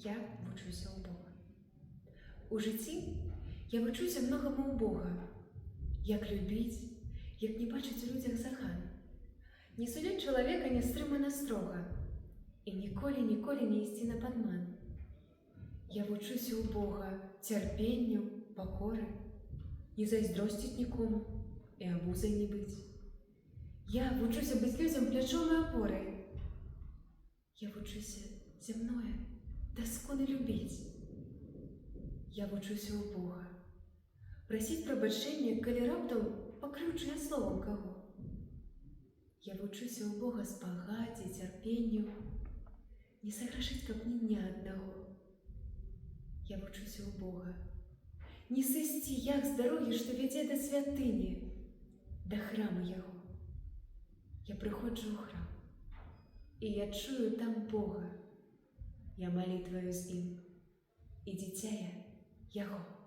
Я вучуся у Бога. У житті я вчуся многому у Бога. Як любить, як не бачить у людях заган. Не судить чоловіка нестримано строго і ніколи не йти на подман. Я вчуся у Бога терпенню, покори, не зайздростить нікому і обузой не быть. Я вчуся быть людям плечом и опорой. Я вчуся земное досконы любить. Я вчуся у Бога просить пробачення, коли раптом покривчу я словом кого. Я вчуся у Бога спагаті, терпенню, не согрешить ко мне ни одного. Я вчуся у Бога не сысти як з дороги, що веде до святині, до храму Його. Я приходжу у храм, і я чую там Бога. Я молитвою з Ним, і дитя я Його.